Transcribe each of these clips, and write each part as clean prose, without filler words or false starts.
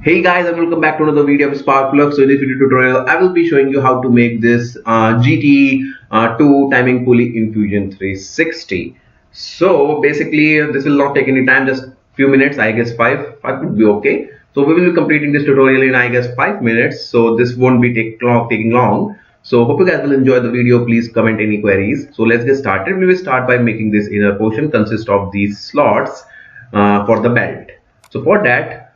Hey guys, and welcome back to another video of Spark Plug. So in this video tutorial, I will be showing you how to make this GT2 Timing Pulley in Fusion 360. So basically, this will not take any time, just few minutes. I guess five would be okay. So we will be completing this tutorial in I guess 5 minutes. So this won't be taking long. So hope you guys will enjoy the video. Please comment any queries. So let's get started. We will start by making this inner portion consist of these slots for the belt. So for that,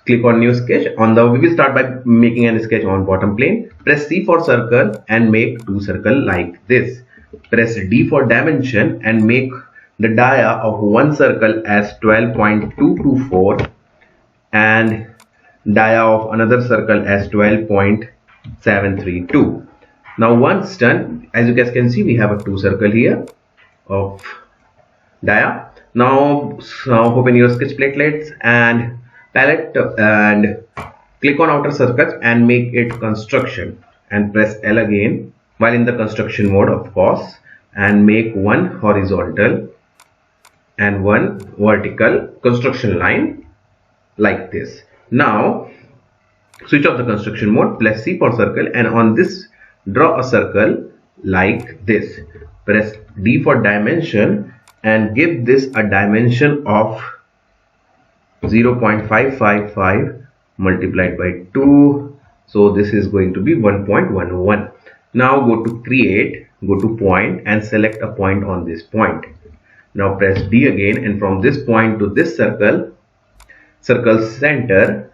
click on new sketch. We will start by making a sketch on bottom plane. Press C for circle and make two circles like this. Press D for dimension and make the dia of one circle as 12.224 and dia of another circle as 12.732. Now once done, as you guys can see, we have a two circle here of dia. Now open your sketch platelets and palette and click on outer circles and make it construction and press L again while in the construction mode, of course, and make one horizontal and one vertical construction line like this. Now switch off the construction mode, press C for circle, and on this draw a circle like this. Press D for dimension and give this a dimension of 0.555 multiplied by 2, so this is going to be 1.11. Now go to create, go to point and select a point on this point. Now press D again, and from this point to this circle center,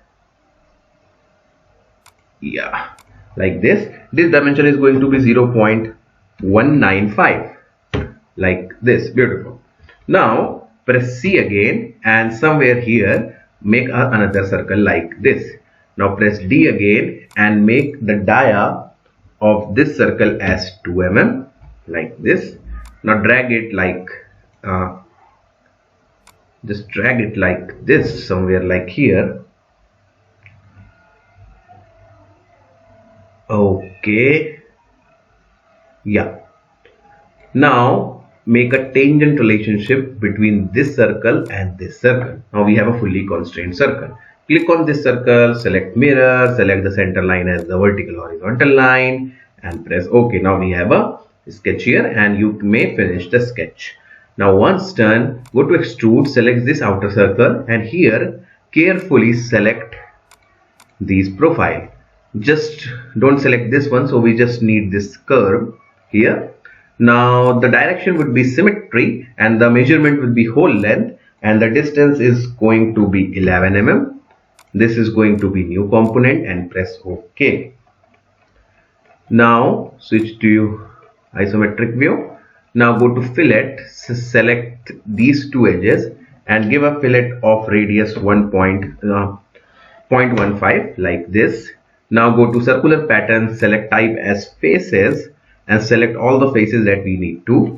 like this dimension is going to be 0.195, like this. Beautiful. Now press C again and somewhere here make another circle like this. Now press D again and make the dia of this circle as 2 mm like this. Now drag it like just drag it like this, somewhere like here. Okay, now make a tangent relationship between this circle and this circle. Now we have a fully constrained circle. Click on this circle, select mirror, select the center line as the vertical horizontal line and press OK. Now we have a sketch here and you may finish the sketch. Now once done, go to extrude, select this outer circle and here carefully select these profile. Just don't select this one, so we just need this curve here. Now the direction would be symmetry and the measurement would be whole length and the distance is going to be 11 mm. This is going to be new component and press OK. Now switch to isometric view. Now go to fillet, select these two edges and give a fillet of radius 0.15 like this. Now go to circular pattern, select type as faces and select all the faces that we need to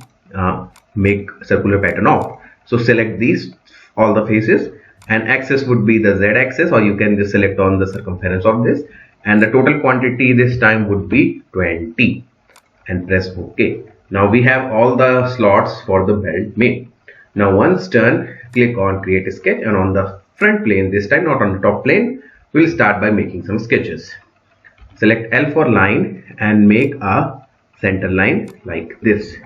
make circular pattern of. So select these all the faces and axis would be the Z axis, or you can just select on the circumference of this, and the total quantity this time would be 20 and press OK. Now we have all the slots for the belt made. Now once done, click on create a sketch and on the front plane, this time not on the top plane, we'll start by making some sketches. Select L for line and make a center line like this.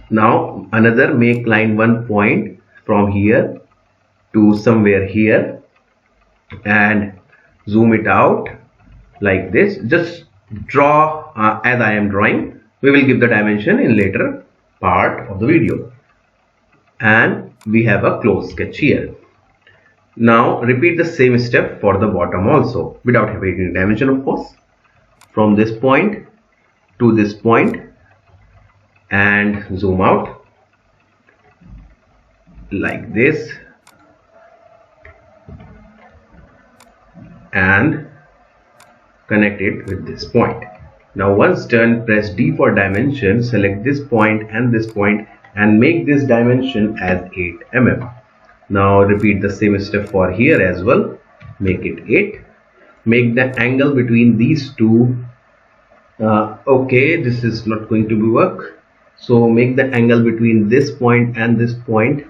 Now another make line 1 point from here to somewhere here and zoom it out like this. Just draw as I am drawing. We will give the dimension in later part of the video. And we have a close sketch here. Now repeat the same step for the bottom also without having dimension, of course. From this point to this point and zoom out like this and connect it with this point. Now once done, press D for dimension, select this point and make this dimension as 8 mm. Now repeat the same step for here as well, make it 8. Make the angle between these two okay, this is not going to be work, so make the angle between this point and this point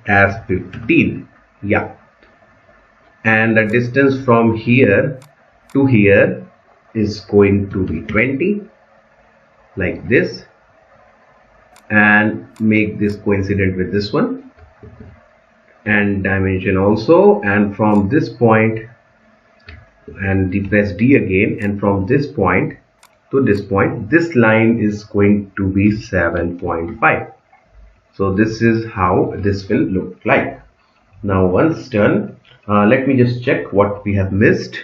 as 15 Yeah, and the distance from here to here is going to be 20, like this, and make this coincident with this one, and dimension also, and from this point, and press D again, and from this point to this point, this line is going to be 7.5. so this is how this will look like. Now once done, let me just check what we have missed.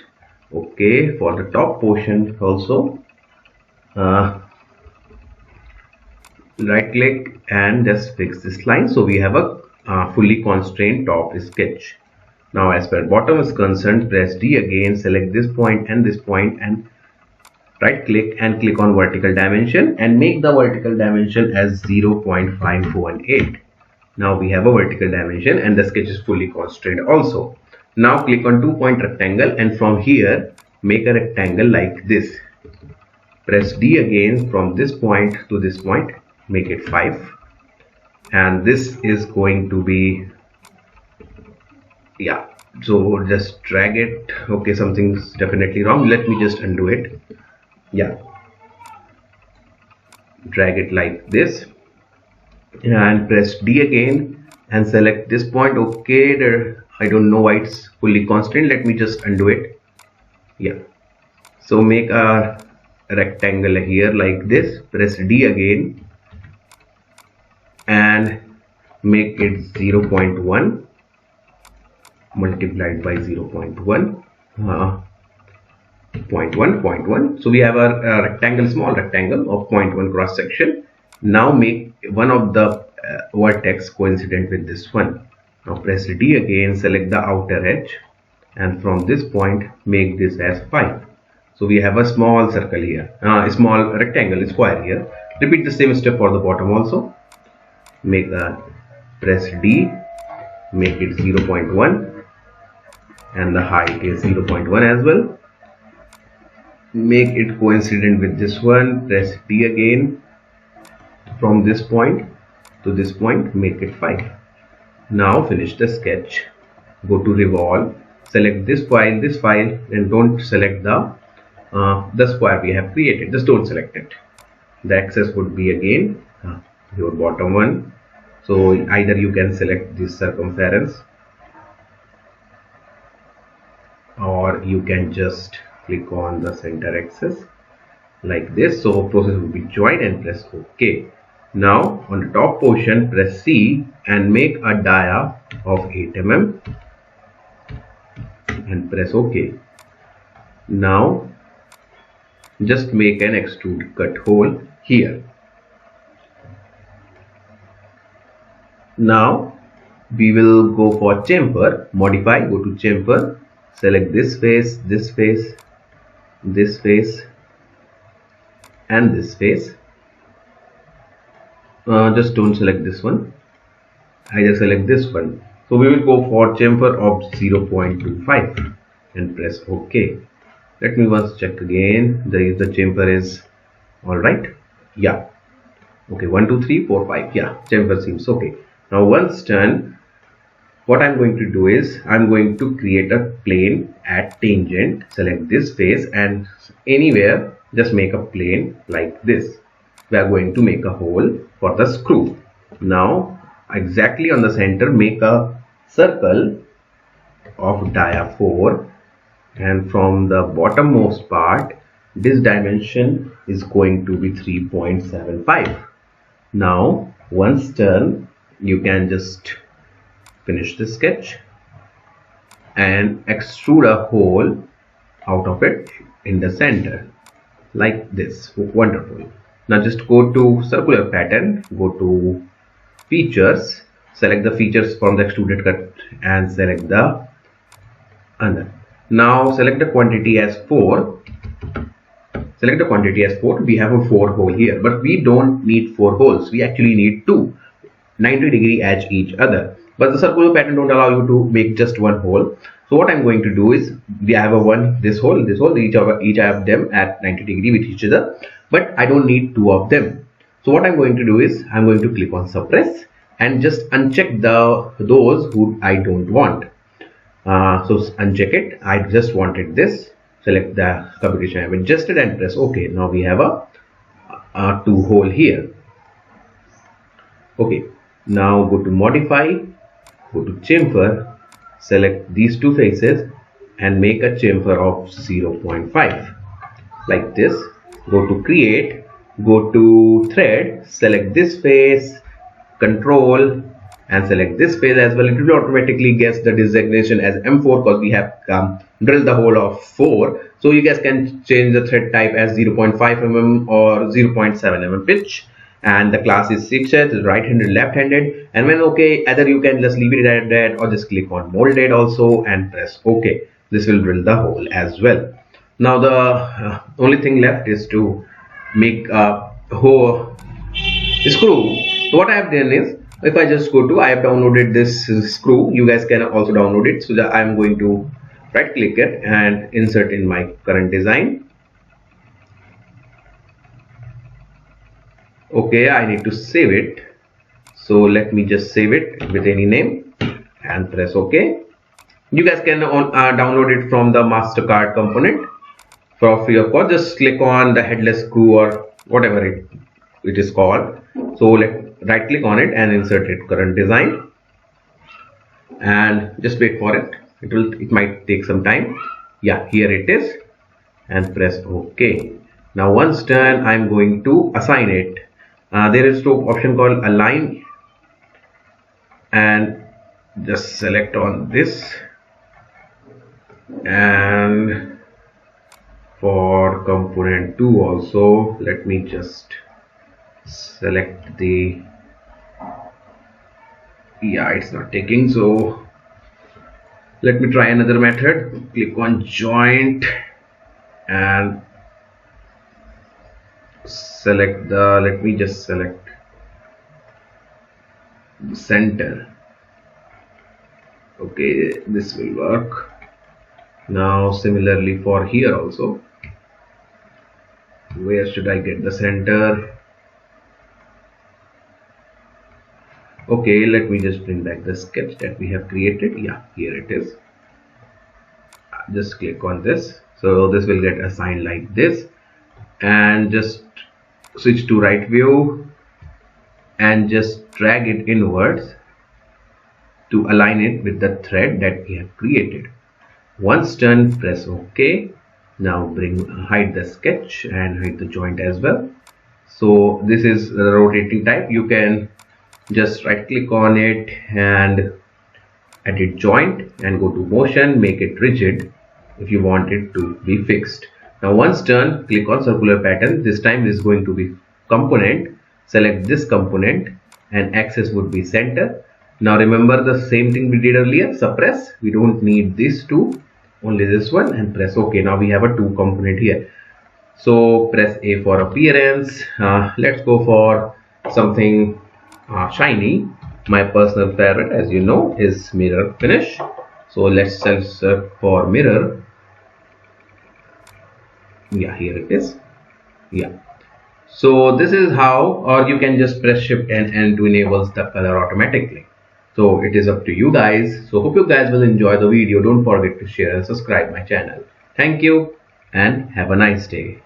Okay, for the top portion also, right click and just fix this line, so we have a fully constrained top sketch. Now as per bottom is concerned, press D again, select this point and right click and click on vertical dimension and make the vertical dimension as 0.518. Now we have a vertical dimension and the sketch is fully constrained also. Now click on 2-point rectangle and from here make a rectangle like this. Press D again, from this point to this point, make it 5, and this is going to be, yeah, so just drag it. Okay, something's definitely wrong, let me just undo it. Yeah, drag it like this and press D again and select this point. Okay, there, I don't know why it's fully constrained, let me just undo it. Yeah, so make a rectangle here like this, press D again and make it 0.1 multiplied by 0.1, 0.1. So we have a rectangle, small rectangle of 0.1 cross section. Now make one of the vertex coincident with this one. Now press D again, select the outer edge, and from this point make this as 5. So we have a small circle here, a small rectangle, square here. Repeat the same step for the bottom also. Make a, press D, make it 0.1 and the height is 0.1 as well. Make it coincident with this one, press D again, from this point to this point make it 5. Now finish the sketch, go to revolve, select this file and don't select the square we have created, just don't select it. The axis would be again your bottom one, so either you can select this circumference or you can just click on the center axis like this. So process will be joined and press OK. Now on the top portion press C and make a dia of 8 mm and press OK. Now just make an extrude cut hole here. Now we will go for chamfer, modify, go to chamfer, select this face, this face, this face and this face. Just don't select this one, I just select this one. So we will go for chamfer of 0.25 and press OK. Let me once check again, the chamfer is alright. Yeah, okay, 1 2 3 4 5, yeah, chamfer seems okay. Now once done, what I'm going to do is I'm going to create a plane at tangent, select this face and anywhere just make a plane like this. We are going to make a hole for the screw. Now exactly on the center make a circle of dia 4 and from the bottommost part this dimension is going to be 3.75. Now once done, you can just finish the sketch and extrude a hole out of it in the center like this. Wonderful. Now just go to circular pattern, go to features, select the features from the extruded cut and select the other. Now select the quantity as 4. Select the quantity as 4. We have a 4 hole here, but we don't need 4 holes. We actually need 2, 90-degree edge each other. But the circular pattern don't allow you to make just one hole. So what I'm going to do is, we have a this hole, each I have them at 90-degree with each other, but I don't need 2 of them. So what I'm going to do is, I'm going to click on suppress and just uncheck those who I don't want. So uncheck it. I just wanted this. Select the computation I have adjusted and press OK. Now we have a two hole here. Okay. Now go to modify, go to chamfer, select these two faces and make a chamfer of 0.5 like this. Go to create, go to thread, select this face, control and select this face as well. It will automatically guess the designation as M4 because we have drilled the hole of 4. So you guys can change the thread type as 0.5 mm or 0.7 mm pitch. And the class is 6H, right-handed, left-handed. And when OK, either you can just leave it at that or just click on molded also and press OK. This will drill the hole as well. Now the only thing left is to make a hole screw. So what I have done is, if I just go to, I have downloaded this screw. You guys can also download it. So that I am going to right click it and insert in my current design. Okay, I need to save it. So let me just save it with any name and press OK. You guys can download it from the MasterCard component for free of cost. Just click on the headless screw or whatever it is called. So right click on it and insert it current design and just wait for it. It might take some time. Yeah, here it is and press OK. Now once done, I'm going to assign it. There is an option called align and just select on this, and for component 2 also let me just select the, yeah, it's not taking, so let me try another method. Click on joint and select the, let me just select the center. Okay, this will work. Now similarly for here also, where should I get the center? Okay, let me just bring back the sketch that we have created. Yeah, here it is. Just click on this, so this will get assigned like this, and just switch to right view and just drag it inwards to align it with the thread that we have created. Once done, press OK. Now hide the sketch and hide the joint as well. So this is the rotating type. You can just right click on it and edit joint and go to motion, make it rigid if you want it to be fixed. Now once done, click on circular pattern. This time is going to be component. Select this component and axis would be center. Now remember the same thing we did earlier, suppress. We don't need these two, only this one, and press OK. Now we have a 2 component here. So press A for appearance. Let's go for something shiny. My personal favorite, as you know, is mirror finish. So let's search for mirror. Yeah, here it is. Yeah. So this is how, or you can just press Shift and N to enable the color automatically. So it is up to you guys. So hope you guys will enjoy the video. Don't forget to share and subscribe my channel. Thank you and have a nice day.